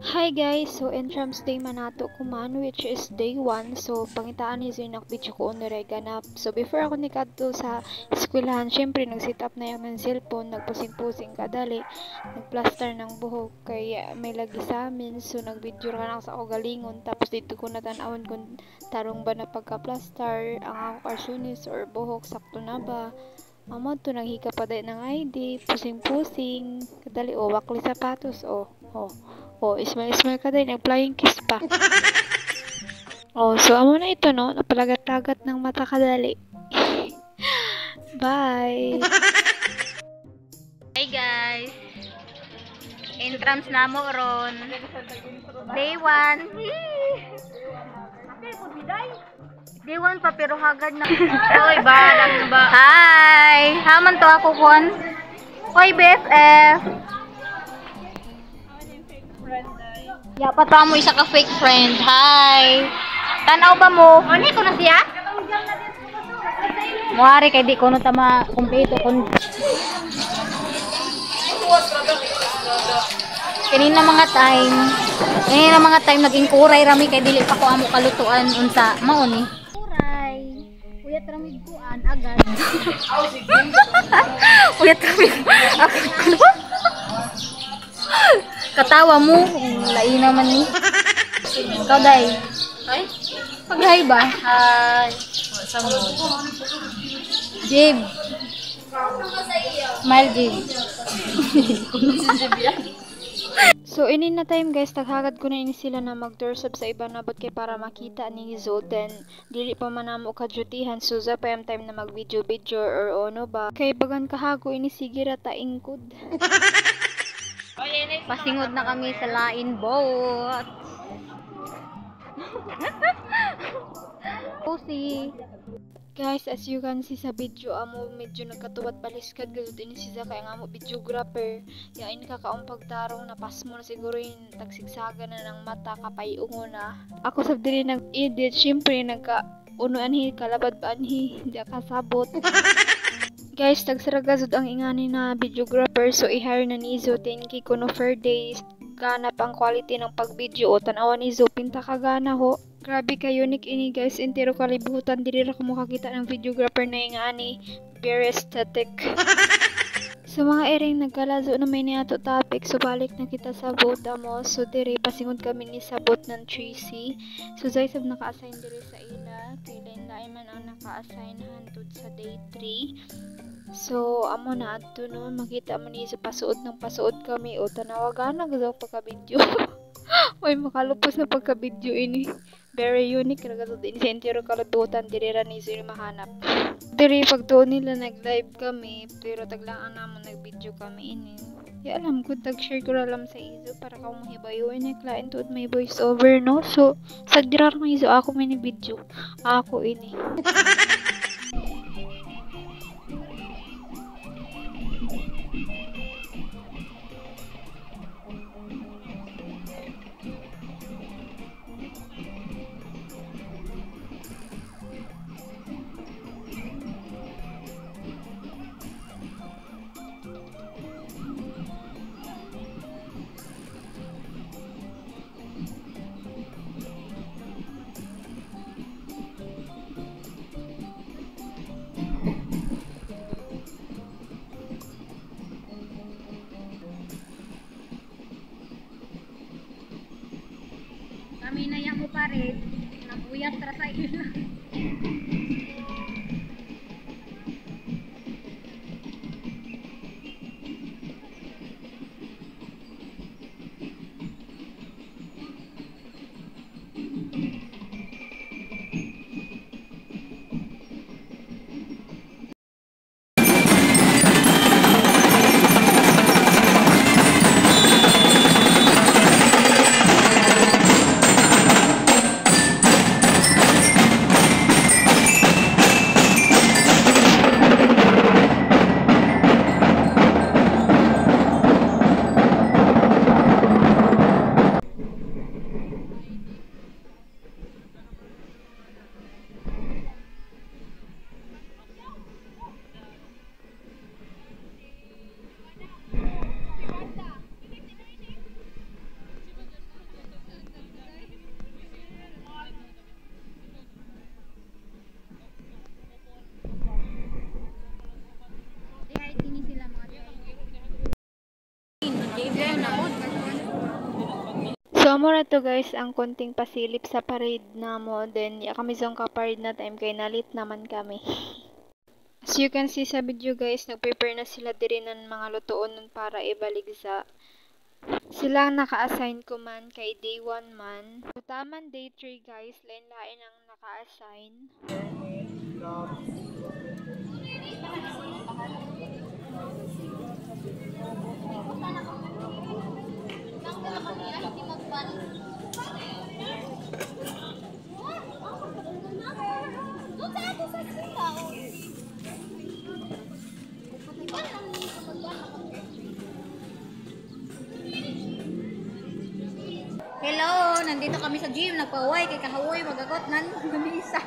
Hi guys! So, entrance day man nato kuman which is day 1. So, pangitaan ni Zinak video ko on ganap. So, before ako nikadto sa eskwelahan, syempre nag-set up na yung ng cellphone, nagpusing-pusing kadali, nagplaster ng buhok kay may lagi sa amin. So, nag-video ka na sa ako galingon tapos dito ko natanawon kung tarong ba na pagka-plaster ang ako cartoonist or buhok sakto na ba. Amo to naghika pa din ng ID, pusing-pusing, kadali wakli sapatos smile ka din, nag-flying kiss pa. So amo na ito no, napalagat-lagat ng mata kadali. Bye. Hi guys. Entrance na mo ron. Day 1. Day 1 pa pero hagad na. Oy, ba? Hi. Haman to ako kon. Oy, BFF. Ya pa mo isa ka fake friend. Hi. Tanaw ba mo? Ano ko na siya? Muari kay di ko no tama kumpleto kon. Kanina mga time naging kuray rami kay dili pa ko amo kalutuan unsa mao ni. Kuray. Uyat rami kuan agad. Uyat rami. Katawa mo, lain naman ni. Ikaw day. Ay? Pag-hi ba? Hi. Samo. Jib. Smile Jib. So, ini na time guys, taghagad ko na ini sila na mag-doorstop sa iba nabot kay para makita ni Zolden. Dili pa man namo kadjutihan, so za pa yung time na mag-video or ono ba. Kay bagan kahago ini sige ra ta ingkod. Pasingod na kami sa lain boat. Pusi. Guys, as you can see sa video, amo medyo nagkatuwat baliskad gud ini si Zaka ang amo videographer. Ya ini kakaong pagtarong na pasmo na siguro yung tagsigsaga na ng mata kapayungo na. Ako sab diri nag-edit, syempre unuan kalabad ba anhi, di kasabot. Guys, tagsaragazod ang ingani na videographer, so i-hire na ni Izo 10k kuno per days. Ganap ang quality ng pag-video o tanawan ni Izo, pinta ka gana ho. Grabe ka unique ini guys, entero kalibutan diri ra ko makakita ng videographer na ingani. Very aesthetic. Sa mga ering nagkalazo na may niato topic, so balik na kita sa boat mo. So diri pasingod kami ni sa boat ng 3C. So sab naka-assign diri sa ila, kay lain man ang naka-assign hantud sa day 3. So amo na adto noon makita man ni sa pasuod ng pasuod kami o tanawagan na gaw pagka-video. Oy makalupos na pagka-video ini. Very unique nagato din sa entero kalibutan diri ra ni sila mahanap. Diri pagtuon nila nag-live kami pero taglaan namon nag-video kami ini. Ya alam ko tag-share ko ra lang sa Izo para ka mo hibayon ni client tuod may voice over no. So sa dirar mo Izo ako mini video. Ako ini. Kami na yan mo pa rin. Nabuyat ra sa ila. amo na to guys ang konting pasilip sa parade namo. Then ya kami zong ka parade na time kay nalit naman kami. As you can see sa video guys, nag-prepare na sila diri ng mga lutoon nun para ibalik sa sila ang naka-assign ko man kay day 1 man. So, taman day 3 guys, lain-lain ang naka-assign. Hello, nandito kami sa gym, nagpaway kay kahawoy magagot nan gamisa.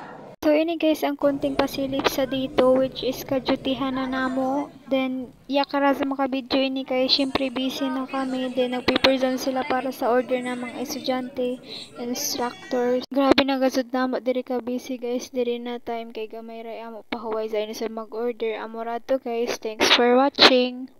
So ini guys ang konting pasilip sa dito which is kadutihan na namo. Then yakara sa mga video ini kay syempre busy na kami. Then nag-prepare zone sila para sa order ng mga estudyante, instructors. Grabe na gasod namo diri ka busy guys. Diri na time kay gamay ra amo pahuway sa inyo sa mag-order. Amo ra to guys. Thanks for watching.